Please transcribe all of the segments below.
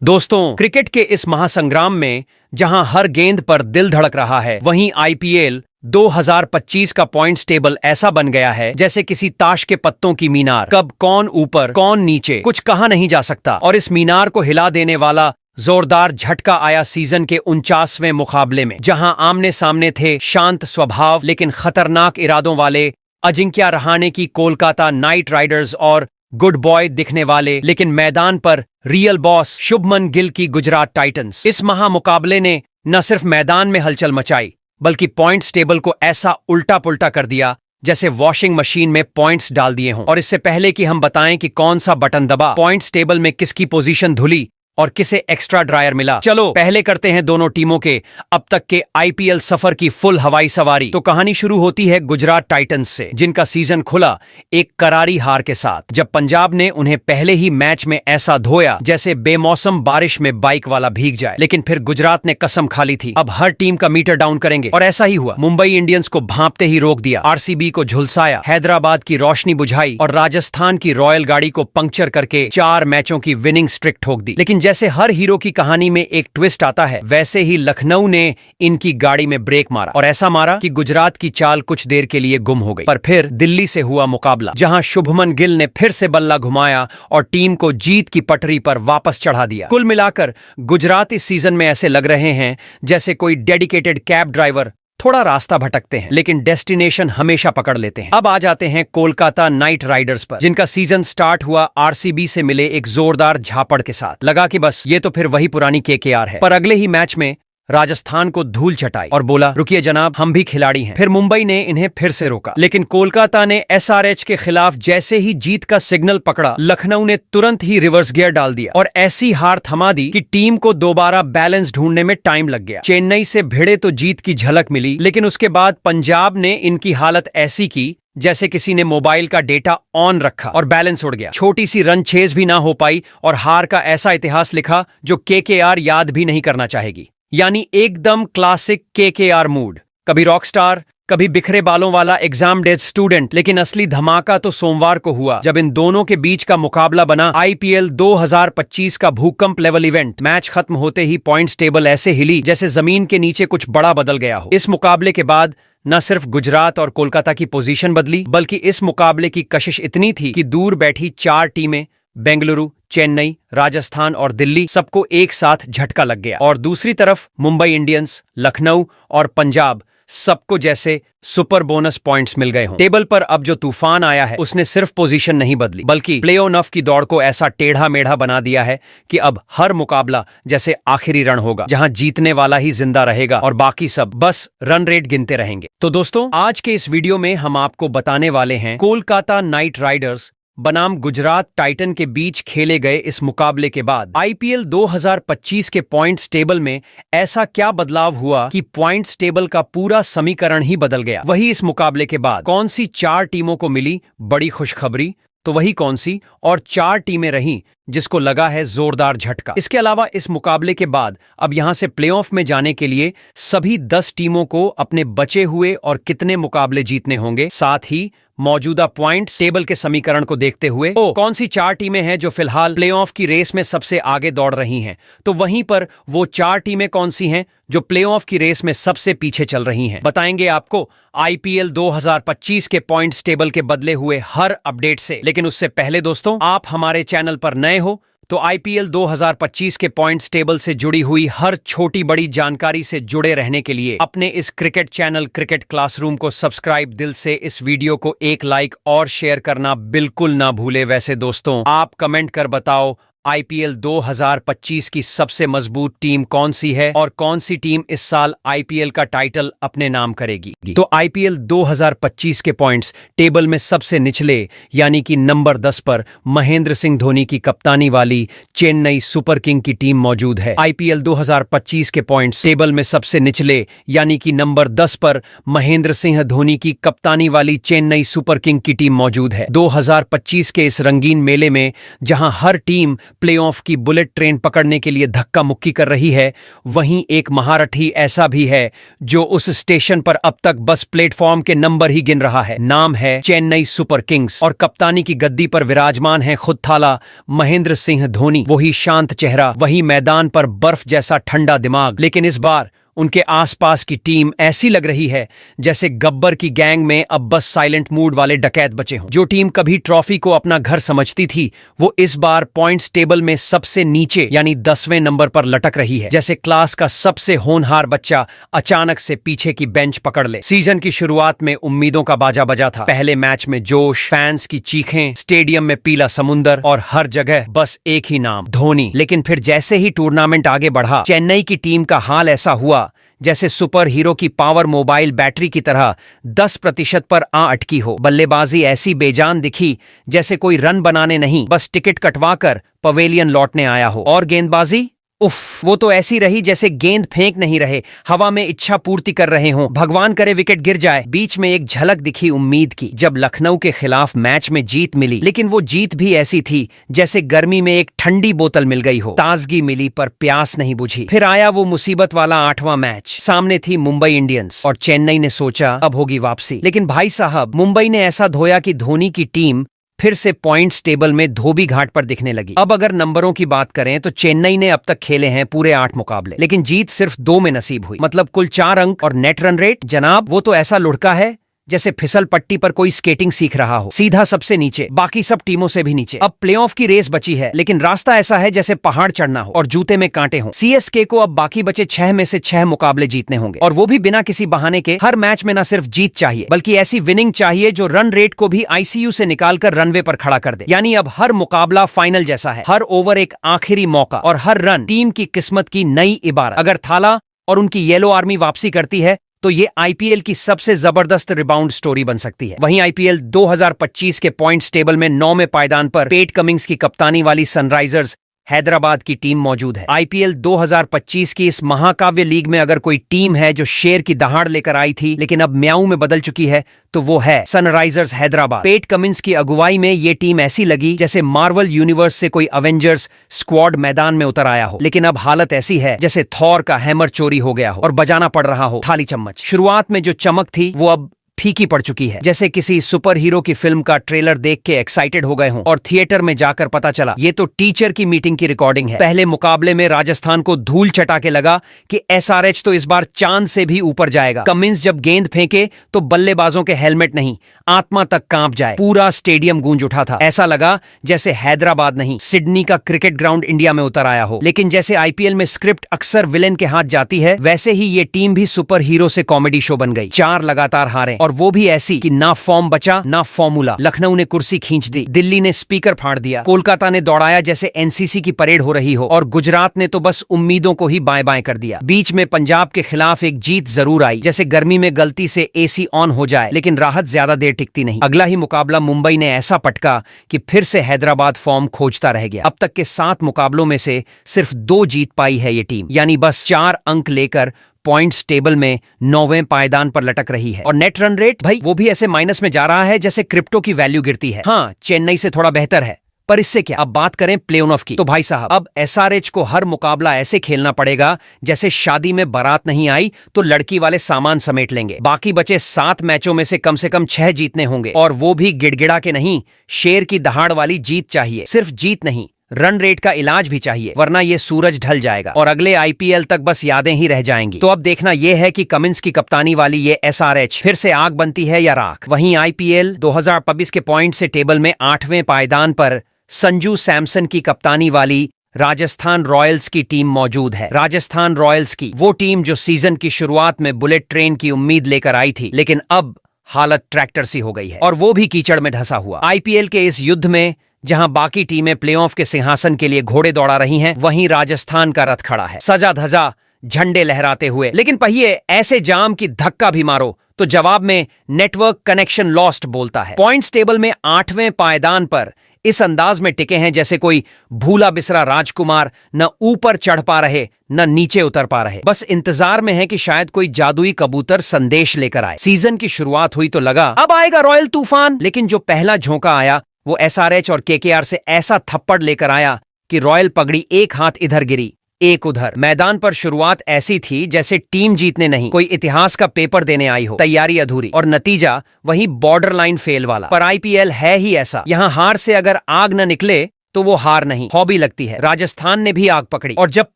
दोस्तों, क्रिकेट के इस महासंग्राम में जहां हर गेंद पर दिल धड़क रहा है, वहीं आईपीएल 2025 का पॉइंट्स टेबल ऐसा बन गया है जैसे किसी ताश के पत्तों की मीनार। कब कौन ऊपर कौन नीचे कुछ कहा नहीं जा सकता। और इस मीनार को हिला देने वाला जोरदार झटका आया सीजन के 49वें मुकाबले में, जहां आमने सामने थे शांत स्वभाव लेकिन खतरनाक इरादों वाले अजिंक्य रहाणे की कोलकाता नाइट राइडर्स और गुड बॉय दिखने वाले लेकिन मैदान पर रियल बॉस शुभमन गिल की गुजरात टाइटंस। इस महामुकाबले ने न सिर्फ मैदान में हलचल मचाई बल्कि पॉइंट्स टेबल को ऐसा उल्टा पुल्टा कर दिया जैसे वॉशिंग मशीन में पॉइंट्स डाल दिए हों। और इससे पहले कि हम बताएं कि कौन सा बटन दबा, पॉइंट्स टेबल में किसकी पोजीशन धुली और किसे एक्स्ट्रा ड्रायर मिला, चलो पहले करते हैं दोनों टीमों के अब तक के आईपीएल सफर की फुल हवाई सवारी। तो कहानी शुरू होती है गुजरात टाइटंस से, जिनका सीजन खुला एक करारी हार के साथ, जब पंजाब ने उन्हें पहले ही मैच में ऐसा धोया जैसे बेमौसम बारिश में बाइक वाला भीग जाए। लेकिन फिर गुजरात ने कसम खा ली थी अब हर टीम का मीटर डाउन करेंगे, और ऐसा ही हुआ। मुंबई इंडियंस को भांपते ही रोक दिया, आरसीबी को झुलसाया, हैदराबाद की रोशनी बुझाई और राजस्थान की रॉयल गाड़ी को पंक्चर करके 4 मैचों की विनिंग स्ट्रिक ठोक दी। लेकिन जैसे हर हीरो की कहानी में एक ट्विस्ट आता है, वैसे ही लखनऊ ने इनकी गाड़ी में ब्रेक मारा, और ऐसा मारा कि गुजरात की चाल कुछ देर के लिए गुम हो गई। पर फिर दिल्ली से हुआ मुकाबला, जहां शुभमन गिल ने फिर से बल्ला घुमाया और टीम को जीत की पटरी पर वापस चढ़ा दिया। कुल मिलाकर गुजरात इस सीजन में ऐसे लग रहे हैं जैसे कोई डेडिकेटेड कैब ड्राइवर, थोड़ा रास्ता भटकते हैं लेकिन डेस्टिनेशन हमेशा पकड़ लेते हैं। अब आ जाते हैं कोलकाता नाइट राइडर्स पर, जिनका सीजन स्टार्ट हुआ आरसीबी से मिले एक जोरदार झापड़ के साथ। लगा कि बस ये तो फिर वही पुरानी केकेआर है, पर अगले ही मैच में राजस्थान को धूल चटाई और बोला रुकिए जनाब, हम भी खिलाड़ी हैं। फिर मुंबई ने इन्हें फिर से रोका, लेकिन कोलकाता ने एसआरएच के खिलाफ जैसे ही जीत का सिग्नल पकड़ा, लखनऊ ने तुरंत ही रिवर्स गियर डाल दिया और ऐसी हार थमा दी कि टीम को दोबारा बैलेंस ढूंढने में टाइम लग गया। चेन्नई से भिड़े तो जीत की झलक मिली, लेकिन उसके बाद पंजाब ने इनकी हालत ऐसी की जैसे किसी ने मोबाइल का डेटा ऑन रखा और बैलेंस उड़ गया। छोटी सी रन चेज भी ना हो पाई और हार का ऐसा इतिहास लिखा जो केकेआर याद भी नहीं करना चाहेगी। यानी एकदम क्लासिक केकेआर मूड, कभी रॉकस्टार कभी बिखरे बालों वाला एग्जाम डेज स्टूडेंट। लेकिन असली धमाका तो सोमवार को हुआ, जब इन दोनों के बीच का मुकाबला बना आईपीएल 2025 का भूकंप लेवल इवेंट। मैच खत्म होते ही पॉइंट्स टेबल ऐसे हिली जैसे जमीन के नीचे कुछ बड़ा बदल गया हो। इस मुकाबले के बाद न सिर्फ गुजरात और कोलकाता की पोजीशन बदली, बल्कि इस मुकाबले की कशिश इतनी थी कि दूर बैठी 4 टीमें, बेंगलुरु, चेन्नई, राजस्थान और दिल्ली, सबको एक साथ झटका लग गया। और दूसरी तरफ मुंबई इंडियंस, लखनऊ और पंजाब, सबको जैसे सुपर बोनस पॉइंट्स मिल गए हों। टेबल पर अब जो तूफान आया है उसने सिर्फ पोजीशन नहीं बदली, बल्कि प्ले ऑफ की दौड़ को ऐसा टेढ़ा मेढ़ा बना दिया है कि अब हर मुकाबला जैसे आखिरी रण होगा, जहां जीतने वाला ही जिंदा रहेगा और बाकी सब बस रन रेट गिनते रहेंगे। तो दोस्तों, आज के इस वीडियो में हम आपको बताने वाले हैं कोलकाता नाइट राइडर्स बनाम गुजरात टाइटन के बीच खेले गए इस मुकाबले के बाद आईपीएल 2025 के पॉइंट्स टेबल में ऐसा क्या बदलाव हुआ कि पॉइंट्स टेबल का पूरा समीकरण ही बदल गया। वही इस मुकाबले के बाद कौन सी 4 टीमों को मिली बड़ी खुशखबरी, तो वही कौन सी और 4 टीमें रहीं जिसको लगा है जोरदार झटका। इसके अलावा इस मुकाबले के बाद अब यहां से प्लेऑफ में जाने के लिए सभी 10 टीमों को अपने बचे हुए और कितने मुकाबले जीतने होंगे, साथ ही मौजूदा पॉइंट्स टेबल के समीकरण को देखते हुए कौन सी 4 टीमें हैं जो फिलहाल प्लेऑफ की रेस में सबसे आगे दौड़ रही हैं, तो वहीं पर वो 4 टीमें कौन सी हैं जो प्लेऑफ की रेस में सबसे पीछे चल रही हैं, बताएंगे आपको आईपीएल 2025 के पॉइंट्स टेबल के बदले हुए हर अपडेट से। लेकिन उससे पहले दोस्तों, आप हमारे चैनल पर नए हो तो आईपीएल 2025 के पॉइंट्स टेबल से जुड़ी हुई हर छोटी बड़ी जानकारी से जुड़े रहने के लिए अपने इस क्रिकेट चैनल क्रिकेट क्लासरूम को सब्सक्राइब दिल से, इस वीडियो को एक लाइक और शेयर करना बिल्कुल ना भूले। वैसे दोस्तों, आप कमेंट कर बताओ आईपीएल 2025 की सबसे मजबूत टीम कौन सी है और कौन सी टीम इस साल आईपीएल का टाइटल अपने नाम करेगी। तो आईपीएल 2025 के पॉइंट्स टेबल में सबसे निचले यानी कि नंबर 10 पर महेंद्र सिंह धोनी की कप्तानी वाली चेन्नई सुपर किंग की टीम मौजूद है। आईपीएल 2025 के पॉइंट्स टेबल में सबसे निचले यानी कि नंबर 10 पर महेंद्र सिंह धोनी की कप्तानी वाली चेन्नई सुपर किंग की टीम मौजूद है। 2025 के इस रंगीन मेले में जहां हर टीम प्लेऑफ की बुलेट ट्रेन पकड़ने के लिए धक्का मुक्की कर रही है, वहीं एक महारथी ऐसा भी है जो उस स्टेशन पर अब तक बस प्लेटफॉर्म के नंबर ही गिन रहा है। नाम है चेन्नई सुपर किंग्स और कप्तानी की गद्दी पर विराजमान है खुद थाला महेंद्र सिंह धोनी। वही शांत चेहरा, वही मैदान पर बर्फ जैसा ठंडा दिमाग, लेकिन इस बार उनके आसपास की टीम ऐसी लग रही है जैसे गब्बर की गैंग में अब बस साइलेंट मूड वाले डकैत बचे हों। जो टीम कभी ट्रॉफी को अपना घर समझती थी, वो इस बार पॉइंट्स टेबल में सबसे नीचे यानी 10वें नंबर पर लटक रही है। जैसे क्लास का सबसे होनहार बच्चा अचानक से पीछे की बेंच पकड़ ले। सीजन की शुरुआत में उम्मीदों का बाजा बजा था। पहले मैच में जोश, फैंस की चीखें, स्टेडियम में पीला समुंदर और हर जगह बस एक ही नाम, धोनी। लेकिन फिर जैसे ही टूर्नामेंट आगे बढ़ा, चेन्नई की टीम का हाल ऐसा हुआ जैसे सुपर हीरो की पावर मोबाइल बैटरी की तरह 10% पर आ अटकी हो। बल्लेबाजी ऐसी बेजान दिखी जैसे कोई रन बनाने नहीं, बस टिकट कटवाकर पवेलियन लौटने आया हो। और गेंदबाजी, उफ, वो तो ऐसी रही जैसे गेंद फेंक नहीं रहे, हवा में इच्छा पूर्ति कर रहे हों। भगवान करे विकेट गिर जाए। बीच में एक झलक दिखी उम्मीद की, जब लखनऊ के खिलाफ मैच में जीत मिली, लेकिन वो जीत भी ऐसी थी जैसे गर्मी में एक ठंडी बोतल मिल गई हो। ताजगी मिली पर प्यास नहीं बुझी। फिर आया वो मुसीबत वाला 8वां मैच। सामने थी मुंबई इंडियंस और चेन्नई ने सोचा अब होगी वापसी। लेकिन भाई साहब, मुंबई ने ऐसा धोया कि धोनी की टीम फिर से पॉइंट्स टेबल में धोबी घाट पर दिखने लगी। अब अगर नंबरों की बात करें तो चेन्नई ने अब तक खेले हैं पूरे 8 मुकाबले, लेकिन जीत सिर्फ 2 में नसीब हुई। मतलब कुल 4 अंक और नेट रन रेट, जनाब वो तो ऐसा लुढ़का है जैसे फिसल पट्टी पर कोई स्केटिंग सीख रहा हो। सीधा सबसे नीचे, बाकी सब टीमों से भी नीचे। अब प्लेऑफ की रेस बची है, लेकिन रास्ता ऐसा है जैसे पहाड़ चढ़ना हो और जूते में कांटे हों। सीएसके को अब बाकी बचे 6 में से 6 मुकाबले जीतने होंगे, और वो भी बिना किसी बहाने के। हर मैच में न सिर्फ जीत चाहिए, बल्कि ऐसी विनिंग चाहिए जो रन रेट को भी आईसीयू से निकालकर रनवे पर खड़ा कर दे। यानी अब हर मुकाबला फाइनल जैसा है, हर ओवर एक आखिरी मौका और हर रन टीम की किस्मत की नई इबारत। अगर थाला और उनकी येलो आर्मी वापसी करती है तो ये आईपीएल की सबसे जबरदस्त रिबाउंड स्टोरी बन सकती है। वहीं आईपीएल 2025 के पॉइंट्स टेबल में 9वें पायदान पर पेट कमिंग्स की कप्तानी वाली सनराइजर्स हैदराबाद की टीम मौजूद है। आईपीएल 2025 की इस महाकाव्य लीग में अगर कोई टीम है जो शेर की दहाड़ लेकर आई थी लेकिन अब म्याऊ में बदल चुकी है, तो वो है सनराइजर्स हैदराबाद। पेट कमिंस की अगुवाई में ये टीम ऐसी लगी जैसे मार्वल यूनिवर्स से कोई अवेंजर्स स्क्वाड मैदान में उतर आया हो। लेकिन अब हालत ऐसी है जैसे थॉर का हैमर चोरी हो गया हो और बजाना पड़ रहा हो थाली चम्मच। शुरुआत में जो चमक थी वो अब फीकी पड़ चुकी है, जैसे किसी सुपर हीरो की फिल्म का ट्रेलर देख के एक्साइटेड हो गए हों और थिएटर में जाकर पता चला ये तो टीचर की मीटिंग की रिकॉर्डिंग है। पहले मुकाबले में राजस्थान को धूल चटा के लगा कि एसआरएच तो इस बार चांद से भी ऊपर जाएगा। कमिंस जब गेंद फेंके तो बल्लेबाजों के हेलमेट नहीं, आत्मा तक कांप जाए। पूरा स्टेडियम गूंज उठा था। ऐसा लगा जैसे हैदराबाद नहीं, सिडनी का क्रिकेट ग्राउंड इंडिया में उतर आया हो। लेकिन जैसे आईपीएल में स्क्रिप्ट अक्सर विलेन के हाथ जाती है, वैसे ही ये टीम भी सुपर हीरो से कॉमेडी शो बन गई। 4 लगातार हारे, और वो भी ऐसी कि ना फॉर्म बचा ना फॉर्मूला। लखनऊ ने कुर्सी खींच दी, दिल्ली ने स्पीकर फाड़ दिया, कोलकाता ने दौड़ाया जैसे एनसीसी की परेड हो रही हो, और गुजरात ने तो बस उम्मीदों को ही बाएं बाएं कर दिया। बीच में पंजाब के खिलाफ एक जीत जरूर आई, जैसे गर्मी में गलती से एसी ऑन हो जाए, लेकिन राहत ज्यादा देर टिकती नहीं। अगला ही मुकाबला मुंबई ने ऐसा पटका कि फिर से हैदराबाद फॉर्म खोजता रह गया। अब तक के 7 मुकाबलों में से सिर्फ 2 जीत पाई है ये टीम, यानी बस 4 अंक लेकर पॉइंट्स टेबल में 9वें पायदान पर लटक रही है। और नेट रन रेट, भाई वो भी ऐसे माइनस में जा रहा है जैसे क्रिप्टो की वैल्यू गिरती है। हाँ, चेन्नई से थोड़ा बेहतर है, पर इससे क्या। अब बात करें प्ले ऑफ की, तो भाई साहब अब एसआरएच को हर मुकाबला ऐसे खेलना पड़ेगा जैसे शादी में बारात नहीं आई तो लड़की वाले सामान समेट लेंगे। बाकी बचे 7 मैचों में से कम 6 जीतने होंगे, और वो भी गिड़गिड़ा के नहीं, शेर की दहाड़ वाली जीत चाहिए। सिर्फ जीत नहीं, रन रेट का इलाज भी चाहिए, वरना ये सूरज ढल जाएगा और अगले आईपीएल तक बस यादें ही रह जाएंगी। तो अब देखना यह है कि कमिंस की कप्तानी वाली ये एसआरएच फिर से आग बनती है या राख। वहीं आईपीएल 2024 के पॉइंट से टेबल में 8वें पायदान पर संजू सैमसन की कप्तानी वाली राजस्थान रॉयल्स की टीम मौजूद है। राजस्थान रॉयल्स की वो टीम जो सीजन की शुरुआत में बुलेट ट्रेन की उम्मीद लेकर आई थी, लेकिन अब हालत ट्रैक्टर सी हो गई है, और वो भी कीचड़ में धंसा हुआ। आईपीएल के इस युद्ध में जहां बाकी टीमें प्लेऑफ के सिंहासन के लिए घोड़े दौड़ा रही हैं, वहीं राजस्थान का रथ खड़ा है सजा धजा झंडे लहराते हुए। लेकिन पहिए ऐसे जाम की धक्का भी मारो तो जवाब में नेटवर्क कनेक्शन लॉस्ट बोलता है। पॉइंट्स टेबल में 8वें पायदान पर इस अंदाज में टिके हैं जैसे कोई भूला बिसरा राजकुमार, न ऊपर चढ़ पा रहे न नीचे उतर पा रहे, बस इंतजार में है कि शायद कोई जादुई कबूतर संदेश लेकर आए। सीजन की शुरुआत हुई तो लगा अब आएगा रॉयल तूफान, लेकिन जो पहला झोंका आया वो एसआरएच और केकेआर से ऐसा थप्पड़ लेकर आया कि रॉयल पगड़ी एक हाथ इधर गिरी एक उधर। मैदान पर शुरुआत ऐसी थी जैसे टीम जीतने नहीं, कोई इतिहास का पेपर देने आई हो, तैयारी अधूरी, और नतीजा वही बॉर्डर लाइन फेल वाला। पर आईपीएल है ही ऐसा, यहाँ हार से अगर आग न निकले तो वो हार नहीं, हॉबी लगती है। राजस्थान ने भी आग पकड़ी, और जब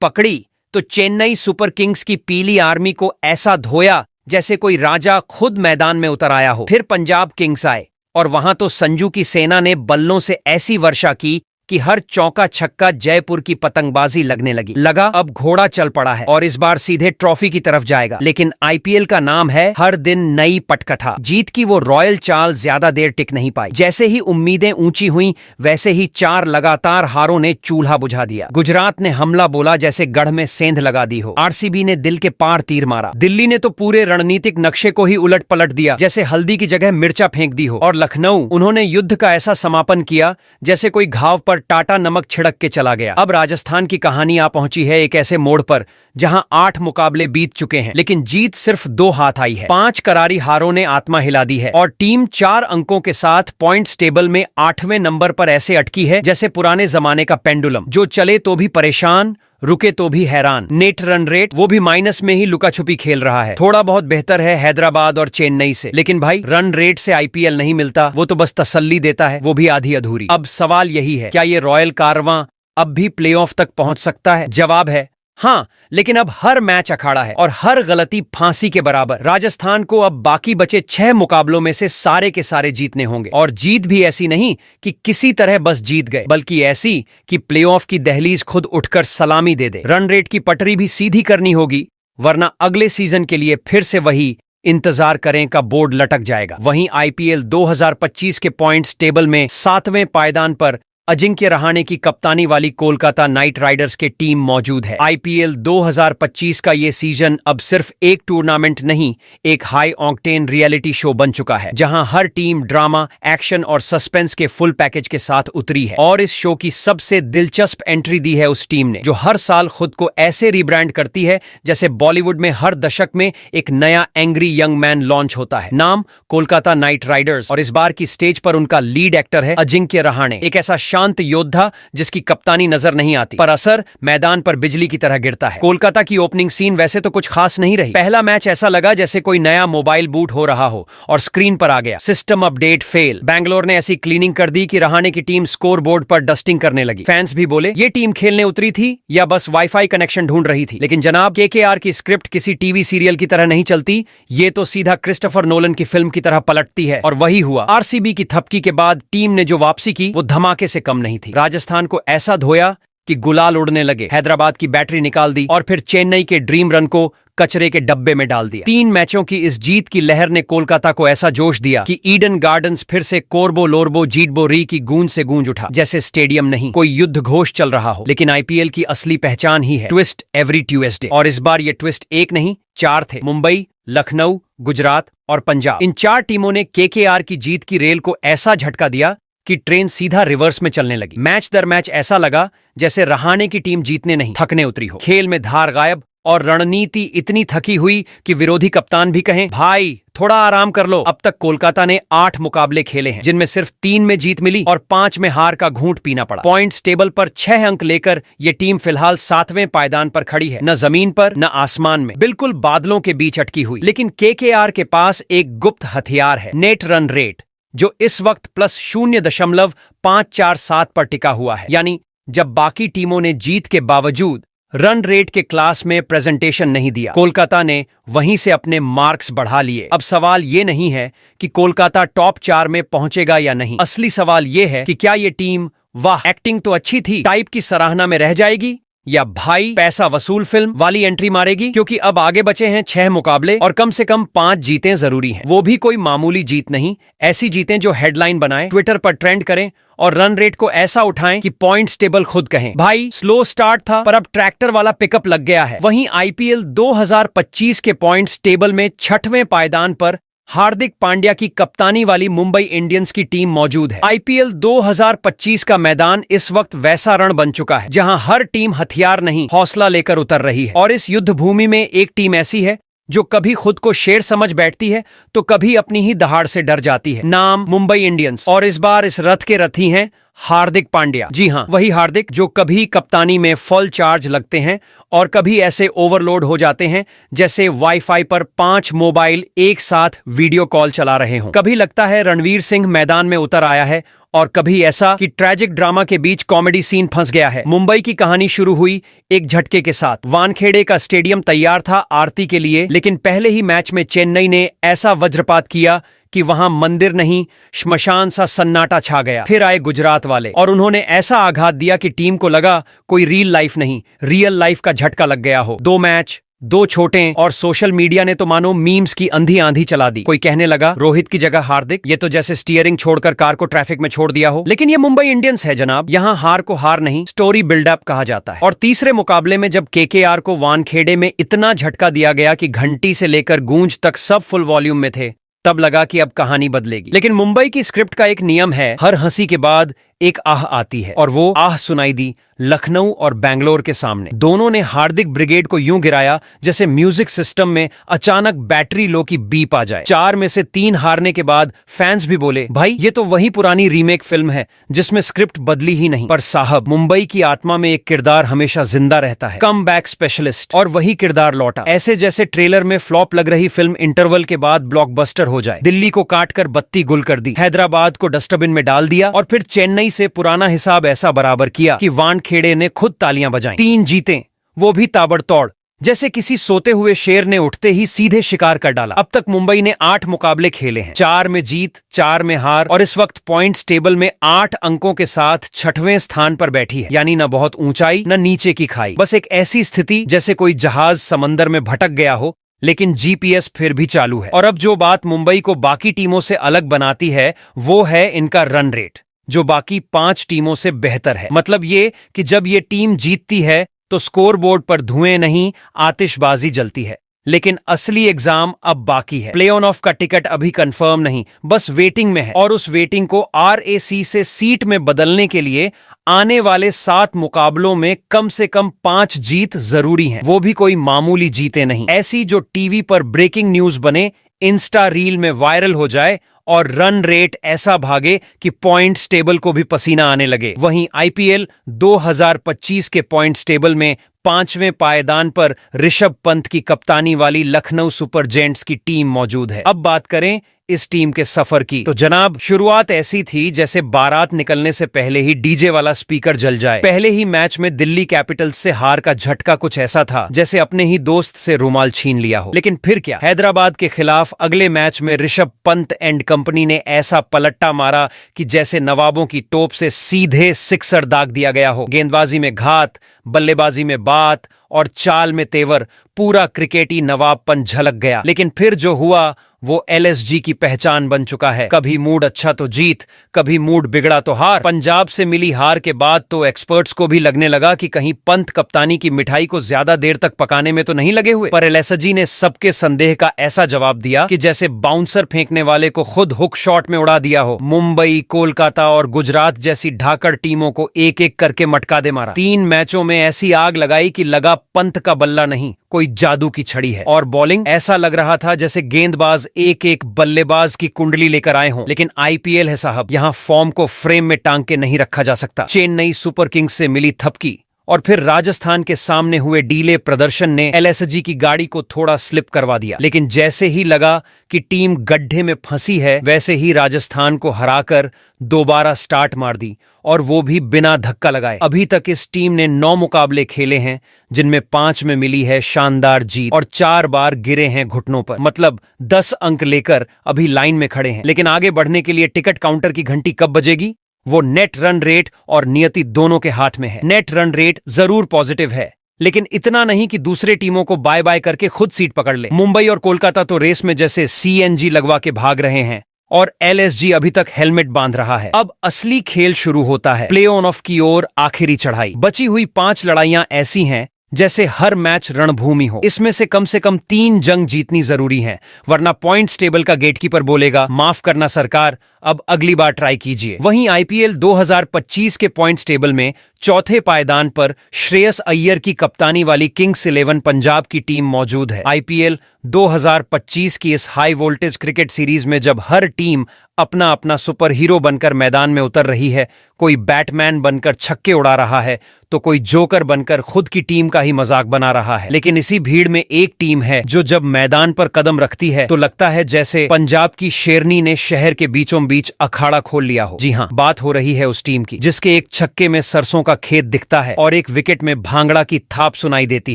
पकड़ी तो चेन्नई सुपर किंग्स की पीली आर्मी को ऐसा धोया जैसे कोई राजा खुद मैदान में उतर आया हो। फिर पंजाब किंग्स आए, और वहां तो संजू की सेना ने बल्लों से ऐसी वर्षा की कि हर चौका छक्का जयपुर की पतंगबाजी लगने लगी। लगा अब घोड़ा चल पड़ा है और इस बार सीधे ट्रॉफी की तरफ जाएगा। लेकिन आईपीएल का नाम है हर दिन नई पटकथा। जीत की वो रॉयल चाल ज्यादा देर टिक नहीं पाई। जैसे ही उम्मीदें ऊंची हुईं, वैसे ही 4 लगातार हारों ने चूल्हा बुझा दिया। गुजरात ने हमला बोला जैसे गढ़ में सेंध लगा दी हो। आरसीबी ने दिल के पार तीर मारा। दिल्ली ने तो पूरे रणनीतिक नक्शे को ही उलट पलट दिया, जैसे हल्दी की जगह मिर्चा फेंक दी हो। और लखनऊ, उन्होंने युद्ध का ऐसा समापन किया जैसे कोई घाव पर टाटा नमक छिड़क के चला गया। अब राजस्थान की कहानी आ पहुंची है एक ऐसे मोड़ पर जहां 8 मुकाबले बीत चुके हैं, लेकिन जीत सिर्फ 2 हाथ आई है। 5 करारी हारों ने आत्मा हिला दी है, और टीम 4 अंकों के साथ पॉइंट्स टेबल में 8वें नंबर पर ऐसे अटकी है जैसे पुराने जमाने का पेंडुलम, जो चले तो भी परेशान, रुके तो भी हैरान। नेट रन रेट वो भी माइनस में ही लुका छुपी खेल रहा है। थोड़ा बहुत बेहतर है हैदराबाद और चेन्नई से, लेकिन भाई रन रेट से आईपीएल नहीं मिलता, वो तो बस तसल्ली देता है, वो भी आधी अधूरी। अब सवाल यही है, क्या ये रॉयल कारवां अब भी प्लेऑफ तक पहुंच सकता है? जवाब है हाँ, लेकिन अब हर मैच अखाड़ा है और हर गलती फांसी के बराबर। राजस्थान को अब बाकी बचे 6 मुकाबलों में से सारे के सारे जीतने होंगे, और जीत भी ऐसी नहीं कि किसी तरह बस जीत गए, बल्कि ऐसी कि प्लेऑफ की दहलीज खुद उठकर सलामी दे दे। रन रेट की पटरी भी सीधी करनी होगी, वरना अगले सीजन के लिए फिर से वही इंतजार करें का बोर्ड लटक जाएगा। वहीं आईपीएल 2025 के पॉइंट्स टेबल में 7वें पायदान पर अजिंक्य रहाणे की कप्तानी वाली कोलकाता नाइट राइडर्स की टीम मौजूद है। आईपीएल 2025 का ये सीजन अब सिर्फ एक टूर्नामेंट नहीं, एक हाई ऑक्टेन रियलिटी शो बन चुका है, जहां हर टीम ड्रामा, एक्शन और सस्पेंस के फुल पैकेज के साथ उतरी है। और इस शो की सबसे दिलचस्प एंट्री दी है उस टीम ने जो हर साल खुद को ऐसे रिब्रांड करती है जैसे बॉलीवुड में हर दशक में एक नया एंग्री यंग मैन लॉन्च होता है। नाम कोलकाता नाइट राइडर्स, और इस बार की स्टेज पर उनका लीड एक्टर है अजिंक्य रहाणे, एक ऐसा शांत योद्धा जिसकी कप्तानी नजर नहीं आती, पर असर मैदान पर बिजली की तरह गिरता है। कोलकाता की ओपनिंग सीन वैसे तो कुछ खास नहीं रही। पहला मैच ऐसा लगा जैसे कोई नया मोबाइल बूट हो रहा हो और स्क्रीन पर आ गया सिस्टम अपडेट फेल। बैंगलोर ने ऐसी क्लीनिंग कर दी कि रहाणे की टीम स्कोर बोर्ड पर डस्टिंग करने लगी। फैंस भी बोले ये टीम खेलने उतरी थी या बस वाईफाई कनेक्शन ढूंढ रही थी। लेकिन जनाब, केकेआर की स्क्रिप्ट किसी टीवी सीरियल की तरह नहीं चलती, ये तो सीधा क्रिस्टोफर नोलन की फिल्म की तरह पलटती है। और वही हुआ। आरसीबी की थपकी के बाद टीम ने जो वापसी की वो धमाके से कम नहीं थी। राजस्थान को ऐसा धोया कि गुलाल उड़ने लगे, हैदराबाद की बैटरी निकाल दी और फिर चेन्नई के ड्रीम रन को कचरे के डब्बे में डाल दिया। 3 मैचों की इस जीत की लहर ने कोलकाता को ऐसा जोश दिया कि ईडन गार्डन्स फिर से कोरबो लोरबो जीटबो री की गूंज से गूंज उठा, जैसे स्टेडियम नहीं कोई युद्ध घोष चल रहा हो। लेकिन आईपीएल की असली पहचान ही है ट्विस्ट एवरी ट्यूसडे, और इस बार ये ट्विस्ट एक नहीं 4 थे। मुंबई, लखनऊ, गुजरात और पंजाब, इन 4 टीमों ने केकेआर की जीत की रेल को ऐसा झटका दिया कि ट्रेन सीधा रिवर्स में चलने लगी। मैच दर मैच ऐसा लगा जैसे रहाणे की टीम जीतने नहीं थकने उतरी हो। खेल में धार गायब और रणनीति इतनी थकी हुई कि विरोधी कप्तान भी कहें भाई थोड़ा आराम कर लो। अब तक कोलकाता ने 8 मुकाबले खेले हैं, जिनमें सिर्फ 3 में जीत मिली और 5 में हार का घूंट पीना पड़ा। पॉइंट्स टेबल पर 6 अंक लेकर ये टीम फिलहाल 7वें पायदान पर खड़ी है, न जमीन पर न आसमान में, बिल्कुल बादलों के बीच अटकी हुई। लेकिन केकेआर के पास एक गुप्त हथियार है, नेट रन रेट, जो इस वक्त प्लस 0.547 पर टिका हुआ है। यानी जब बाकी टीमों ने जीत के बावजूद रन रेट के क्लास में प्रेजेंटेशन नहीं दिया, कोलकाता ने वहीं से अपने मार्क्स बढ़ा लिए। अब सवाल ये नहीं है कि कोलकाता टॉप 4 में पहुंचेगा या नहीं, असली सवाल ये है कि क्या ये टीम वाह एक्टिंग तो अच्छी थी टाइप की सराहना में रह जाएगी, या भाई पैसा वसूल फिल्म वाली एंट्री मारेगी। क्योंकि अब आगे बचे हैं 6 मुकाबले और कम से कम 5 जीतें जरूरी हैं। वो भी कोई मामूली जीत नहीं, ऐसी जीतें जो हेडलाइन बनाए, ट्विटर पर ट्रेंड करें और रन रेट को ऐसा उठाएं कि पॉइंट्स टेबल खुद कहें भाई स्लो स्टार्ट था पर अब ट्रैक्टर वाला पिकअप लग गया है। वहीं आईपीएल 2025 के पॉइंट्स टेबल में 6वें पायदान पर हार्दिक पांड्या की कप्तानी वाली मुंबई इंडियंस की टीम मौजूद है। आईपीएल 2025 का मैदान इस वक्त वैसा रण बन चुका है जहां हर टीम हथियार नहीं हौसला लेकर उतर रही है, और इस युद्ध भूमि में एक टीम ऐसी है जो कभी खुद को शेर समझ बैठती है तो कभी अपनी ही दहाड़ से डर जाती है। नाम मुंबई इंडियंस, और इस बार इस रथ के रथी हैं हार्दिक पांड्या। जी हां, वही हार्दिक जो कभी कप्तानी में फुल चार्ज लगते हैं और कभी ऐसे ओवरलोड हो जाते हैं जैसे वाईफाई पर 5 मोबाइल एक साथ वीडियो कॉल चला रहे हों। कभी लगता है रणवीर सिंह मैदान में उतर आया है और कभी ऐसा कि ट्रैजिक ड्रामा के बीच कॉमेडी सीन फंस गया है। मुंबई की कहानी शुरू हुई एक झटके के साथ। वानखेड़े का स्टेडियम तैयार था आरती के लिए, लेकिन पहले ही मैच में चेन्नई ने ऐसा वज्रपात किया कि वहां मंदिर नहीं श्मशान सा सन्नाटा छा गया। फिर आए गुजरात वाले और उन्होंने ऐसा आघात दिया कि टीम को लगा कोई रियल लाइफ नहीं, रियल लाइफ का झटका लग गया हो। 2 मैच, 2 छोटे, और सोशल मीडिया ने तो मानो मीम्स की अंधी आंधी चला दी। कोई कहने लगा रोहित की जगह हार्दिक, ये तो जैसे स्टीयरिंग छोड़कर कार को ट्रैफिक में छोड़ दिया हो। लेकिन ये मुंबई इंडियंस है जनाब, यहाँ हार को हार नहीं स्टोरी बिल्डअप कहा जाता है। और तीसरे मुकाबले में जब केकेआर को वानखेड़े में इतना झटका दिया गया कि घंटी से लेकर गूंज तक सब फुल वॉल्यूम में थे, तब लगा कि अब कहानी बदलेगी। लेकिन मुंबई की स्क्रिप्ट का एक नियम है, हर हंसी के बाद एक आह आती है, और वो आह सुनाई दी लखनऊ और बैंगलोर के सामने। दोनों ने हार्दिक ब्रिगेड को यूं गिराया जैसे म्यूजिक सिस्टम में अचानक बैटरी लो की बीप आ जाए। 4 में से 3 हारने के बाद फैंस भी बोले भाई ये तो वही पुरानी रीमेक फिल्म है जिसमें स्क्रिप्ट बदली ही नहीं। पर साहब, मुंबई की आत्मा में एक किरदार हमेशा जिंदा रहता है, कम बैक स्पेशलिस्ट, और वही किरदार लौटा। ऐसे जैसे ट्रेलर में फ्लॉप लग रही फिल्म इंटरवल के बाद ब्लॉकबस्टर हो जाए। दिल्ली को काटकर बत्ती गुल कर दी, हैदराबाद को डस्टबिन में डाल दिया, और फिर चेन्नई से पुराना हिसाब ऐसा बराबर किया कि वानखेड़े ने खुद तालियां बजाईं। 3 जीते, वो भी ताबड़तोड़, जैसे किसी सोते हुए शेर ने उठते ही सीधे शिकार कर डाला। अब तक मुंबई ने 8 मुकाबले खेले हैं, 4 में जीत, 4 में हार, और इस वक्त पॉइंट्स टेबल में 8 अंकों के साथ 6वें स्थान पर बैठी है। यानी न बहुत ऊंचाई न नीचे की खाई, बस एक ऐसी स्थिति जैसे कोई जहाज समंदर में भटक गया हो लेकिन जीपीएस फिर भी चालू है। और अब जो बात मुंबई को बाकी टीमों से अलग बनाती है वो है इनका रन रेट, जो बाकी 5 टीमों से बेहतर है। मतलब ये कि जब ये टीम जीतती है तो स्कोरबोर्ड पर धुएं नहीं, आतिशबाजी जलती है। लेकिन असली एग्जाम अब बाकी है। प्ले ऑन ऑफ का टिकट अभी कंफर्म नहीं, बस वेटिंग में है, और उस वेटिंग को आरएसी से सीट में बदलने के लिए आने वाले 7 मुकाबलों में कम से कम 5 जीत जरूरी हैं। वो भी कोई मामूली जीते नहीं, ऐसी जो टीवी पर ब्रेकिंग न्यूज बने, इंस्टा रील में वायरल हो जाए और रन रेट ऐसा भागे कि पॉइंट्स टेबल को भी पसीना आने लगे। वहीं आईपीएल 2025 के पॉइंट्स टेबल में 5वें पायदान पर ऋषभ पंत की कप्तानी वाली लखनऊ सुपर जायंट्स की टीम मौजूद है। अब बात करें इस टीम के सफर की, तो जनाब शुरुआत ऐसी थी जैसे बारात निकलने से पहले ही डीजे वाला स्पीकर जल जाए। पहले ही मैच में दिल्ली कैपिटल्स से हार का झटका कुछ ऐसा था जैसे अपने ही दोस्त से रुमाल छीन लिया हो। लेकिन फिर क्या, हैदराबाद के खिलाफ अगले मैच में ऋषभ पंत एंड कंपनी ने ऐसा पलट्टा मारा कि जैसे नवाबों की टोप से सीधे सिक्सर दाग दिया गया हो। गेंदबाजी में घात, बल्लेबाजी में बात और चाल में तेवर, पूरा क्रिकेटी नवाबपन झलक गया। लेकिन फिर जो हुआ वो एलएसजी की पहचान बन चुका है। कभी मूड अच्छा तो जीत, कभी मूड बिगड़ा तो हार। पंजाब से मिली हार के बाद तो एक्सपर्ट्स को भी लगने लगा कि कहीं पंत कप्तानी की मिठाई को ज्यादा देर तक पकाने में तो नहीं लगे हुए। पर एलएसजी ने सबके संदेह का ऐसा जवाब दिया कि जैसे बाउंसर फेंकने वाले को खुद हुक शॉट में उड़ा दिया हो। मुंबई, कोलकाता और गुजरात जैसी ढाकड़ टीमों को एक एक करके मटका दे मारा। 3 मैचों में ऐसी आग लगाई कि लगा पंत का बल्ला नहीं, कोई जादू की छड़ी है। और बॉलिंग ऐसा लग रहा था जैसे गेंदबाज एक एक बल्लेबाज की कुंडली लेकर आए हों। लेकिन आईपीएल है साहब, यहां फॉर्म को फ्रेम में टांग के नहीं रखा जा सकता। चेन्नई सुपर किंग्स से मिली थपकी और फिर राजस्थान के सामने हुए डीले प्रदर्शन ने एलएसजी की गाड़ी को थोड़ा स्लिप करवा दिया। लेकिन जैसे ही लगा कि टीम गड्ढे में फंसी है, वैसे ही राजस्थान को हराकर दोबारा स्टार्ट मार दी, और वो भी बिना धक्का लगाए। अभी तक इस टीम ने 9 मुकाबले खेले हैं जिनमें 5 में मिली है शानदार जीत और 4 बार गिरे हैं घुटनों पर। मतलब 10 अंक लेकर अभी लाइन में खड़े हैं। लेकिन आगे बढ़ने के लिए टिकट काउंटर की घंटी कब बजेगी, वो नेट रन रेट और नियति दोनों के हाथ में है। नेट रन रेट जरूर पॉजिटिव है, लेकिन इतना नहीं कि दूसरे टीमों को बाय बाय करके खुद सीट पकड़ ले। मुंबई और कोलकाता तो रेस में जैसे सीएनजी लगवा के भाग रहे हैं और एलएसजी अभी तक हेलमेट बांध रहा है। अब असली खेल शुरू होता है, प्ले ऑन ऑफ की ओर आखिरी चढ़ाई। बची हुई 5 लड़ाइयां ऐसी हैं जैसे हर मैच रणभूमि हो। इसमें से कम 3 जंग जीतनी जरूरी है, वरना पॉइंट्स टेबल का गेटकीपर बोलेगा माफ करना सरकार, अब अगली बार ट्राई कीजिए। वहीं आईपीएल 2025 के पॉइंट्स टेबल में चौथे पायदान पर श्रेयस अय्यर की कप्तानी वाली किंग्स 11 पंजाब की टीम मौजूद है। आईपीएल 2025 की इस हाई वोल्टेज क्रिकेट सीरीज में जब हर टीम अपना अपना सुपर हीरो बनकर मैदान में उतर रही है, कोई बैटमैन बनकर छक्के उड़ा रहा है तो कोई जोकर बनकर खुद की टीम का ही मजाक बना रहा है, लेकिन इसी भीड़ में एक टीम है जो जब मैदान पर कदम रखती है तो लगता है जैसे पंजाब की शेरनी ने शहर के बीचों बीच अखाड़ा खोल लिया हो। जी हाँ, बात हो रही है उस टीम की जिसके एक छक्के में सरसों का खेत दिखता है और एक विकेट में भांगड़ा की थाप सुनाई देती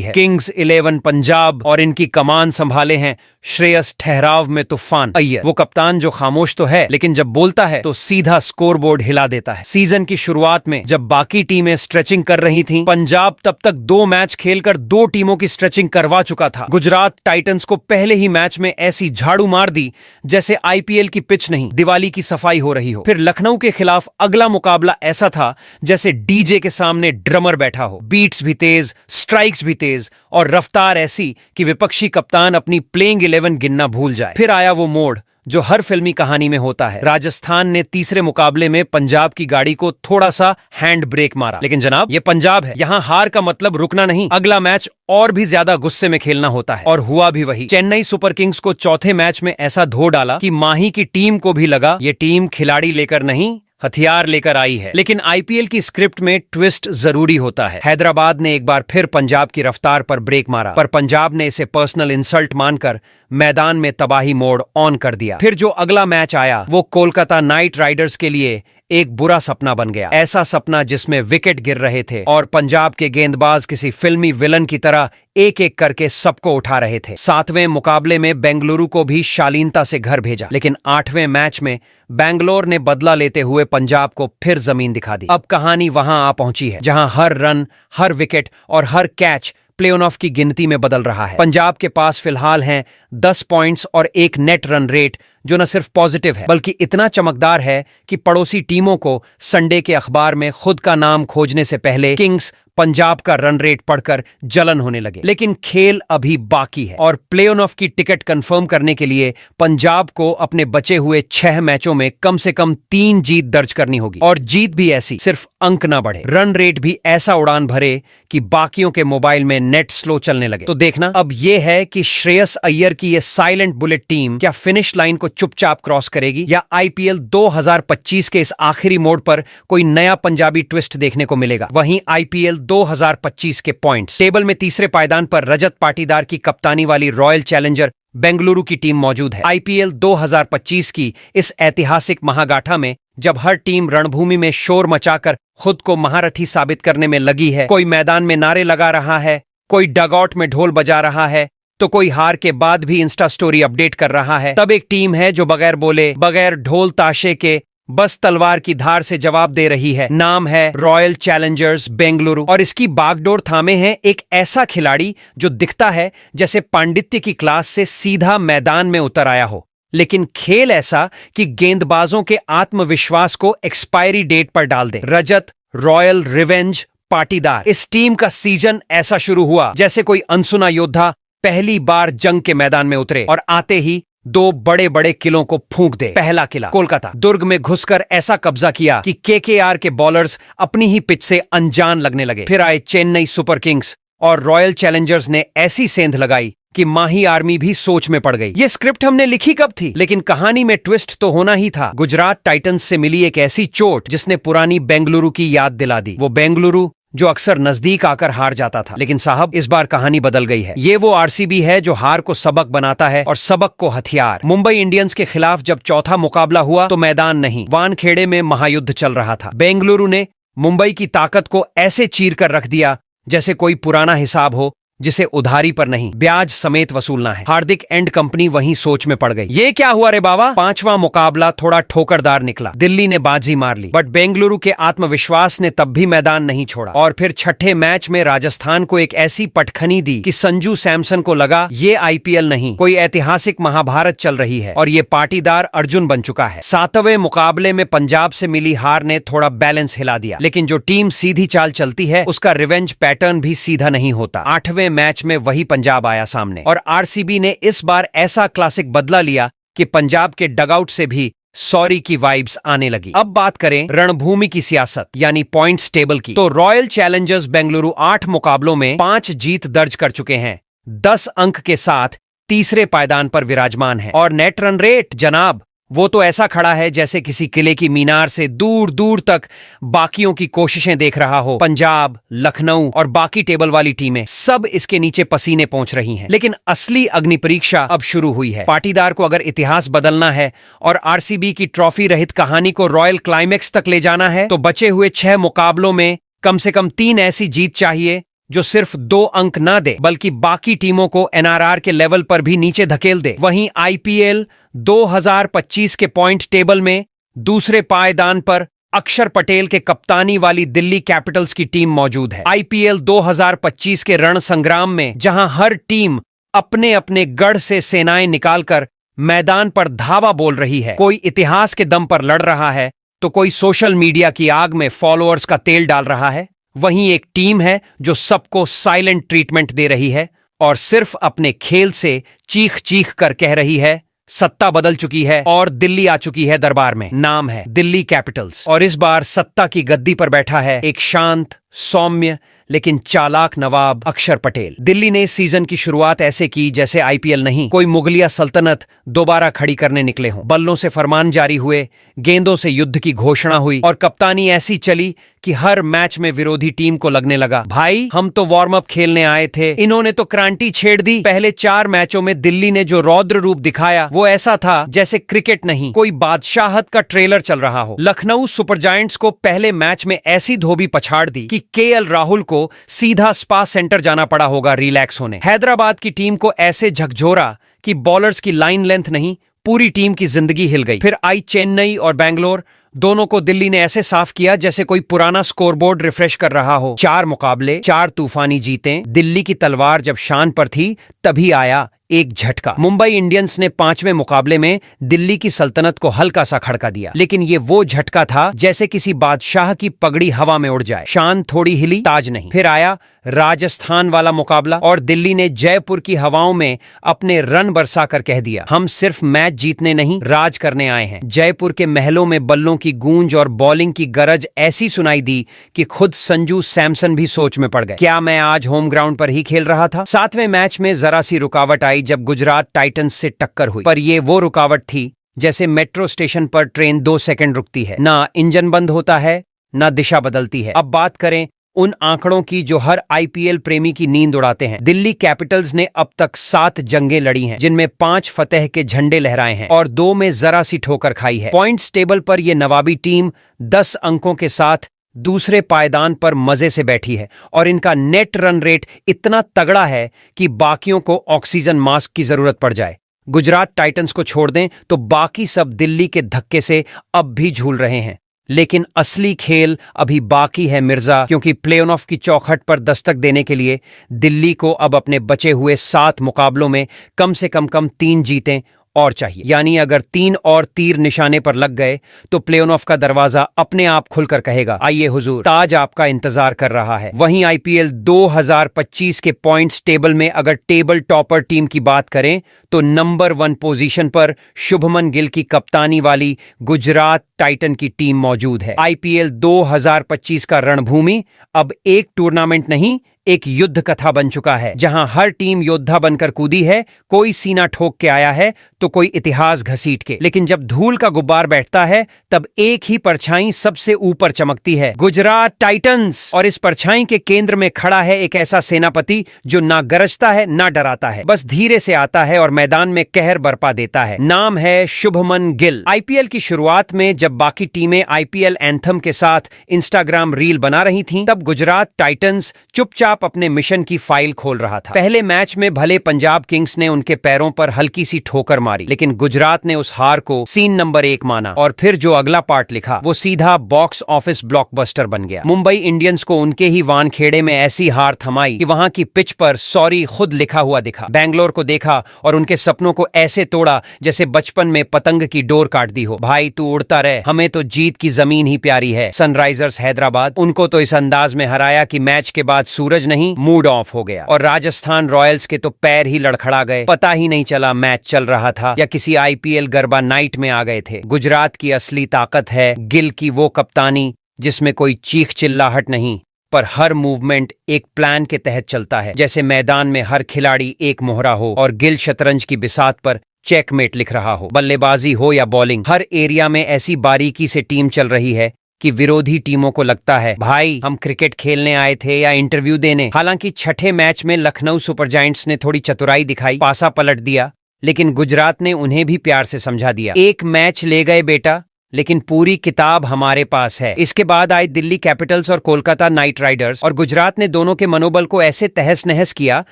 है। किंग्स 11 पंजाब और इनकी कमान संभाले हैं श्रेयस ठहराव में तूफान अय्यर। वो कप्तान जो खामोश तो है लेकिन जब बोलता है तो सीधा स्कोरबोर्ड हिला देता है। सीजन की शुरुआत में जब बाकी टीमें स्ट्रेचिंग कर रही थीं, पंजाब तब तक 2 मैच खेलकर 2 टीमों की स्ट्रेचिंग करवा चुका था। गुजरात टाइटंस को पहले ही मैच में ऐसी झाड़ू मार दी जैसे आईपीएल की पिच नहीं, दिवाली की सफाई हो रही हो। फिर लखनऊ के खिलाफ अगला मुकाबला ऐसा था जैसे डीजे के सामने ड्रमर बैठा हो। बीट्स भी तेज, स्ट्राइक्स भी तेज और रफ्तार ऐसी कि विपक्षी कप्तान अपनी प्लेइंग 11 गिनना भूल जाए। फिर आया वो मोड़ जो हर फिल्मी कहानी में होता है। राजस्थान ने तीसरे मुकाबले में पंजाब की गाड़ी को थोड़ा सा हैंड ब्रेक मारा, लेकिन जनाब ये पंजाब है, यहाँ हार का मतलब रुकना नहीं, अगला मैच और भी ज्यादा गुस्से में खेलना होता है। और हुआ भी वही। चेन्नई सुपर किंग्स को चौथे मैच में ऐसा धो डाला कि माही की टीम को भी लगा ये टीम खिलाड़ी लेकर नहीं हथियार लेकर आई है। लेकिन आईपीएल की स्क्रिप्ट में ट्विस्ट जरूरी होता है। हैदराबाद ने एक बार फिर पंजाब की रफ्तार पर ब्रेक मारा, पर पंजाब ने इसे पर्सनल इंसल्ट मानकर मैदान में तबाही मोड ऑन कर दिया। फिर जो अगला मैच आया वो कोलकाता नाइट राइडर्स के लिए एक बुरा सपना बन गया। ऐसा सपना जिसमें विकेट गिर रहे थे और पंजाब के गेंदबाज किसी फिल्मी विलन की तरह एक एक करके सबको उठा रहे थे। 7वें मुकाबले में बेंगलुरु को भी शालीनता से घर भेजा, लेकिन 8वें मैच में बैंगलोर ने बदला लेते हुए पंजाब को फिर जमीन दिखा दी। अब कहानी वहां आ पहुंची है जहां हर रन, हर विकेट और हर कैच प्ले ऑफ की गिनती में बदल रहा है। पंजाब के पास फिलहाल हैं 10 पॉइंट्स और एक नेट रन रेट जो न सिर्फ पॉजिटिव है बल्कि इतना चमकदार है कि पड़ोसी टीमों को संडे के अखबार में खुद का नाम खोजने से पहले किंग्स पंजाब का रन रेट पढ़कर जलन होने लगे। लेकिन खेल अभी बाकी है और प्ले ऑफ की टिकट कंफर्म करने के लिए पंजाब को अपने बचे हुए 6 मैचों में कम से कम 3 जीत दर्ज करनी होगी, और जीत भी ऐसी सिर्फ अंक ना बढ़े, रन रेट भी ऐसा उड़ान भरे कि बाकियों के मोबाइल में नेट स्लो चलने लगे। तो देखना अब यह है कि श्रेयस अय्यर की ये साइलेंट बुलेट टीम क्या फिनिश लाइन को चुपचाप क्रॉस करेगी या आईपीएल 2025 के इस आखिरी मोड़ पर कोई नया पंजाबी ट्विस्ट देखने को मिलेगा। वहीं आईपीएल 2025 के पॉइंट्स टेबल में तीसरे पायदान पर रजत पाटीदार की कप्तानी वाली रॉयल चैलेंजर बेंगलुरु की टीम मौजूद है। आईपीएल 2025 की इस ऐतिहासिक महागाठा में जब हर टीम रणभूमि में शोर मचाकर खुद को महारथी साबित करने में लगी है, कोई मैदान में नारे लगा रहा है, कोई डगआउट में ढोल बजा रहा है, तो कोई हार के बाद भी इंस्टा स्टोरी अपडेट कर रहा है, तब एक टीम है जो बगैर बोले, बगैर ढोल ताशे के, बस तलवार की धार से जवाब दे रही है। नाम है रॉयल चैलेंजर्स बेंगलुरु और इसकी बागडोर थामे हैं एक ऐसा खिलाड़ी जो दिखता है जैसे पांडित्य की क्लास से सीधा मैदान में उतर आया हो, लेकिन खेल ऐसा कि गेंदबाजों के आत्मविश्वास को एक्सपायरी डेट पर डाल दे। रजत रॉयल रिवेंज पाटीदार। इस टीम का सीजन ऐसा शुरू हुआ जैसे कोई अनसुना योद्धा पहली बार जंग के मैदान में उतरे और आते ही 2 बड़े बड़े किलों को फूंक दे। पहला किला कोलकाता, दुर्ग में घुसकर ऐसा कब्जा किया कि केकेआर के बॉलर्स अपनी ही पिच से अनजान लगने लगे। फिर आए चेन्नई सुपर किंग्स और रॉयल चैलेंजर्स ने ऐसी सेंध लगाई कि माही आर्मी भी सोच में पड़ गई। ये स्क्रिप्ट हमने लिखी कब थी, लेकिन कहानी में ट्विस्ट तो होना ही था। गुजरात टाइटंस से मिली एक ऐसी चोट जिसने पुरानी बेंगलुरु की याद दिला दी। वो बेंगलुरु जो अक्सर नजदीक आकर हार जाता था, लेकिन साहब इस बार कहानी बदल गई है। ये वो आरसीबी है जो हार को सबक बनाता है और सबक को हथियार। मुंबई इंडियंस के खिलाफ जब चौथा मुकाबला हुआ तो मैदान नहीं, वानखेड़े में महायुद्ध चल रहा था। बेंगलुरु ने मुंबई की ताकत को ऐसे चीर कर रख दिया जैसे कोई पुराना हिसाब हो जिसे उधारी पर नहीं ब्याज समेत वसूलना है। हार्दिक एंड कंपनी वहीं सोच में पड़ गई। ये क्या हुआ रे बाबा? 5वां मुकाबला थोड़ा ठोकरदार निकला, दिल्ली ने बाजी मार ली, बट बेंगलुरु के आत्मविश्वास ने तब भी मैदान नहीं छोड़ा और फिर छठे मैच में राजस्थान को एक ऐसी पटखनी दी कि संजू सैमसन को लगा ये आईपीएल नहीं, कोई ऐतिहासिक महाभारत चल रही है और ये पाटीदार अर्जुन बन चुका है। 7वें मुकाबले में पंजाब से मिली हार ने थोड़ा बैलेंस हिला दिया, लेकिन जो टीम सीधी चाल चलती है उसका रिवेंज पैटर्न भी सीधा नहीं होता। 8वें मैच में वही पंजाब आया सामने और आरसीबी ने इस बार ऐसा क्लासिक बदला लिया कि पंजाब के डगआउट से भी सॉरी की वाइब्स आने लगी। अब बात करें रणभूमि की सियासत यानी पॉइंट्स टेबल की, तो रॉयल चैलेंजर्स बेंगलुरु 8 मुकाबलों में 5 जीत दर्ज कर चुके हैं 10 अंक के साथ तीसरे पायदान पर विराजमान है। और नेट रन रेट जनाब, वो तो ऐसा खड़ा है जैसे किसी किले की मीनार से दूर दूर तक बाकियों की कोशिशें देख रहा हो। पंजाब, लखनऊ और बाकी टेबल वाली टीमें सब इसके नीचे पसीने पहुंच रही हैं। लेकिन असली अग्नि परीक्षा अब शुरू हुई है। पाटीदार को अगर इतिहास बदलना है और आरसीबी की ट्रॉफी रहित कहानी को रॉयल क्लाइमेक्स तक ले जाना है तो बचे हुए 6 मुकाबलों में कम से कम 3 ऐसी जीत चाहिए जो सिर्फ 2 अंक ना दे बल्कि बाकी टीमों को एनआरआर के लेवल पर भी नीचे धकेल दे। वहीं आईपीएल 2025 के पॉइंट टेबल में दूसरे पायदान पर अक्षर पटेल के कप्तानी वाली दिल्ली कैपिटल्स की टीम मौजूद है। आईपीएल 2025 के रण संग्राम में जहां हर टीम अपने अपने गढ़ से सेनाएं निकालकर मैदान पर धावा बोल रही है, कोई इतिहास के दम पर लड़ रहा है तो कोई सोशल मीडिया की आग में फॉलोअर्स का तेल डाल रहा है, वहीं एक टीम है जो सबको साइलेंट ट्रीटमेंट दे रही है और सिर्फ अपने खेल से चीख चीख कर कह रही है सत्ता बदल चुकी है और दिल्ली आ चुकी है दरबार में। नाम है दिल्ली कैपिटल्स और इस बार सत्ता की गद्दी पर बैठा है एक शांत, सौम्य लेकिन चालाक नवाब अक्षर पटेल। दिल्ली ने इस सीजन की शुरुआत ऐसे की जैसे आईपीएल नहीं, कोई मुगलिया सल्तनत दोबारा खड़ी करने निकले हों। बल्लों से फरमान जारी हुए, गेंदों से युद्ध की घोषणा हुई और कप्तानी ऐसी चली कि हर मैच में विरोधी टीम को लगने लगा भाई हम तो वार्म अप खेलने आए थे, इन्होंने तो क्रांति छेड़ दी। पहले 4 मैचों में दिल्ली ने जो रौद्र रूप दिखाया वो ऐसा था जैसे क्रिकेट नहीं, कोई बादशाहत का ट्रेलर चल रहा हो। लखनऊ सुपर जायंट्स को पहले मैच में ऐसी धोबी पछाड़ दी कि केएल राहुल को सीधा स्पा सेंटर जाना पड़ा होगा रिलैक्स होने। हैदराबाद की टीम को ऐसे झकझोरा कि बॉलर्स की लाइन लेंथ नहीं, पूरी टीम की जिंदगी हिल गई। फिर आई चेन्नई और बैंगलोर, दोनों को दिल्ली ने ऐसे साफ किया जैसे कोई पुराना स्कोरबोर्ड रिफ्रेश कर रहा हो। 4 मुकाबले, 4 तूफानी जीतें। दिल्ली की तलवार जब शान पर थी तभी आया एक झटका। मुंबई इंडियंस ने 5वें मुकाबले में दिल्ली की सल्तनत को हल्का सा खड़का दिया, लेकिन ये वो झटका था जैसे किसी बादशाह की पगड़ी हवा में उड़ जाए। शान थोड़ी हिली, ताज नहीं। फिर आया राजस्थान वाला मुकाबला और दिल्ली ने जयपुर की हवाओं में अपने रन बरसाकर कह दिया हम सिर्फ मैच जीतने नहीं राज करने आए हैं। जयपुर के महलों में बल्लों की गूंज और बॉलिंग की गरज ऐसी सुनाई दी कि खुद संजू सैमसन भी सोच में पड़ गए, क्या मैं आज होम ग्राउंड पर ही खेल रहा था। 7वें मैच में जरा सी रुकावट आई जब गुजरात टाइटंस से टक्कर हुई, पर ये वो रुकावट थी जैसे मेट्रो स्टेशन पर ट्रेन 2 सेकंड रुकती है, ना इंजन बंद होता है ना दिशा बदलती है। अब बात करें उन आंकड़ों की जो हर आईपीएल प्रेमी की नींद उड़ाते हैं। दिल्ली कैपिटल्स ने अब तक 7 जंगें लड़ी हैं, जिनमें 5 फतेह के झंडे लहराए हैं और 2 में जरा सी ठोकर खाई है। पॉइंट्स टेबल पर यह नवाबी टीम 10 अंकों के साथ दूसरे पायदान पर मजे से बैठी है और इनका नेट रन रेट इतना तगड़ा है कि बाकियों को ऑक्सीजन मास्क की जरूरत पड़ जाए। गुजरात टाइटंस को छोड़ दें तो बाकी सब दिल्ली के धक्के से अब भी झूल रहे हैं, लेकिन असली खेल अभी बाकी है मिर्जा, क्योंकि प्ले ऑफ की चौखट पर दस्तक देने के लिए दिल्ली को अब अपने बचे हुए 7 मुकाबलों में कम से कम 3 जीतें और चाहिए। यानी अगर 3 और तीर निशाने पर लग गए तो प्ले ऑफ का दरवाजा अपने आप खुलकर कहेगा आइए हुजूर, ताज आपका इंतजार कर रहा है। वहीं आईपीएल 2025 के पॉइंट्स टेबल में अगर टेबल टॉपर टीम की बात करें तो नंबर 1 पोजीशन पर शुभमन गिल की कप्तानी वाली गुजरात टाइटन की टीम मौजूद है। आईपीएल 2025 का रणभूमि अब एक टूर्नामेंट नहीं, एक युद्ध कथा बन चुका है, जहां हर टीम योद्धा बनकर कूदी है, कोई सीना ठोक के आया है तो कोई इतिहास घसीट के। लेकिन जब धूल का गुब्बार बैठता है तब एक ही परछाई सबसे ऊपर चमकती है, गुजरात टाइटंस। और इस परछाई के केंद्र में खड़ा है एक ऐसा सेनापति जो ना गरजता है ना डराता है, बस धीरे से आता है और मैदान में कहर बरपा देता है। नाम है शुभमन गिल। आईपीएल की शुरुआत में जब बाकी टीमें आईपीएल एंथम के साथ इंस्टाग्राम रील बना रही थीं, तब गुजरात टाइटंस चुपचाप अपने मिशन की फाइल खोल रहा था। पहले मैच में भले पंजाब किंग्स ने उनके पैरों पर हल्की सी ठोकर मारी, लेकिन गुजरात ने उस हार को सीन नंबर 1 माना और फिर जो अगला पार्ट लिखा वो सीधा बॉक्स ऑफिस ब्लॉकबस्टर बन गया। मुंबई इंडियंस को उनके ही वानखेड़े में ऐसी हार थमाई कि वहां की पिच पर सॉरी खुद लिखा हुआ दिखा। बैंगलोर को देखा और उनके सपनों को ऐसे तोड़ा जैसे बचपन में पतंग की डोर काट दी हो। भाई तू उड़ता रहे, हमें तो जीत की जमीन ही प्यारी है। सनराइजर्स हैदराबाद, उनको तो इस अंदाज में हराया कि मैच के बाद सूरज नहीं मूड ऑफ हो गया। और राजस्थान रॉयल्स के तो पैर ही लड़खड़ा गए, पता ही नहीं चला मैच चल रहा था या किसी आईपीएल गरबा नाइट में आ गए थे। गुजरात की असली ताकत है गिल की वो कप्तानी जिसमें कोई चीख चिल्लाहट नहीं, पर हर मूवमेंट एक प्लान के तहत चलता है। जैसे मैदान में हर खिलाड़ी एक मोहरा हो और गिल शतरंज की बिसात पर चेकमेट लिख रहा हो। बल्लेबाजी हो या बॉलिंग, हर एरिया में ऐसी बारीकी से टीम चल रही है कि विरोधी टीमों को लगता है भाई हम क्रिकेट खेलने आए थे या इंटरव्यू देने। हालांकि छठे मैच में लखनऊ सुपर जायंट्स ने थोड़ी चतुराई दिखाई, पासा पलट दिया, लेकिन गुजरात ने उन्हें भी प्यार से समझा दिया। एक मैच ले गए बेटा, लेकिन पूरी किताब हमारे पास है। इसके बाद आए दिल्ली कैपिटल्स और कोलकाता नाइट राइडर्स, और गुजरात ने दोनों के मनोबल को ऐसे तहस नहस किया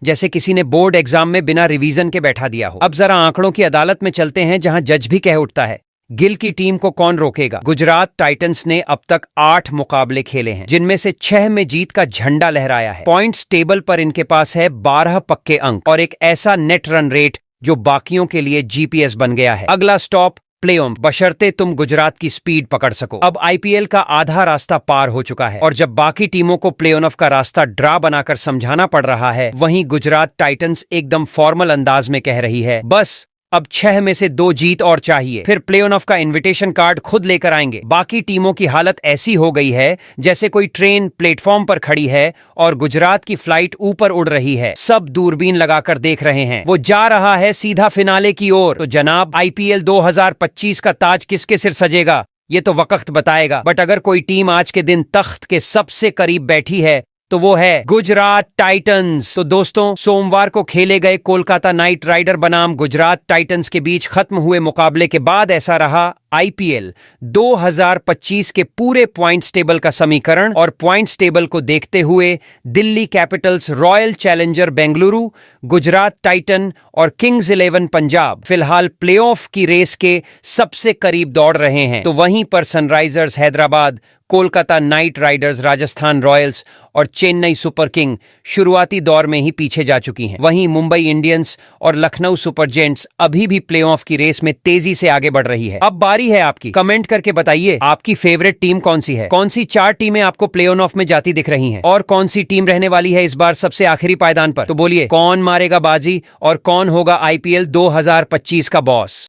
जैसे किसी ने बोर्ड एग्जाम में बिना रिवीजन के बैठा दिया हो। अब जरा आंकड़ों की अदालत में चलते हैं, जहां जज भी कह उठता है गिल की टीम को कौन रोकेगा। गुजरात टाइटंस ने अब तक 8 मुकाबले खेले हैं, जिनमें से 6 में जीत का झंडा लहराया है। पॉइंट्स टेबल पर इनके पास है 12 पक्के अंक और एक ऐसा नेट रन रेट जो बाकियों के लिए जीपीएस बन गया है। अगला स्टॉप प्लेऑफ, बशर्ते तुम गुजरात की स्पीड पकड़ सको। अब आईपीएल का आधा रास्ता पार हो चुका है, और जब बाकी टीमों को प्लेऑफ का रास्ता ड्रा बनाकर समझाना पड़ रहा है, वहीं गुजरात टाइटंस एकदम फॉर्मल अंदाज में कह रही है बस अब 6 में से 2 जीत और चाहिए, फिर प्लेऑफ का इनविटेशन कार्ड खुद लेकर आएंगे। बाकी टीमों की हालत ऐसी हो गई है जैसे कोई ट्रेन प्लेटफॉर्म पर खड़ी है और गुजरात की फ्लाइट ऊपर उड़ रही है। सब दूरबीन लगाकर देख रहे हैं, वो जा रहा है सीधा फिनाले की ओर। तो जनाब, आईपीएल 2025 का ताज किसके सिर सजेगा ये तो वक्त बताएगा। बट अगर कोई टीम आज के दिन तख्त के सबसे करीब बैठी है तो वो है गुजरात टाइटंस। तो दोस्तों, सोमवार को खेले गए कोलकाता नाइट राइडर बनाम गुजरात टाइटंस के बीच खत्म हुए मुकाबले के बाद ऐसा रहा आईपीएल 2025 के पूरे पॉइंट्स टेबल का समीकरण। और पॉइंट्स टेबल को देखते हुए Delhi Capitals, royal challenger Bengaluru, Gujarat Titan और किंग्स 11 पंजाब फिलहाल प्लेऑफ की रेस के सबसे करीब दौड़ रहे हैं। तो वहीं पर Sunrisers Hyderabad, Kolkata night Riders, Rajasthan Royals और चेन्नई सुपर किंग शुरुआती दौर में ही पीछे जा चुकी हैं। वहीं मुंबई इंडियंस और लखनऊ सुपर जायंट्स अभी भी प्लेऑफ की रेस में तेजी से आगे बढ़ रही है। अब बारी है आपकी, कमेंट करके बताइए आपकी फेवरेट टीम कौन सी है, कौन सी 4 टीमें आपको प्लेऑफ में जाती दिख रही हैं, और कौन सी टीम रहने वाली है इस बार सबसे आखिरी पायदान पर। तो बोलिए कौन मारेगा बाजी और कौन होगा आईपीएल 2025 का बॉस।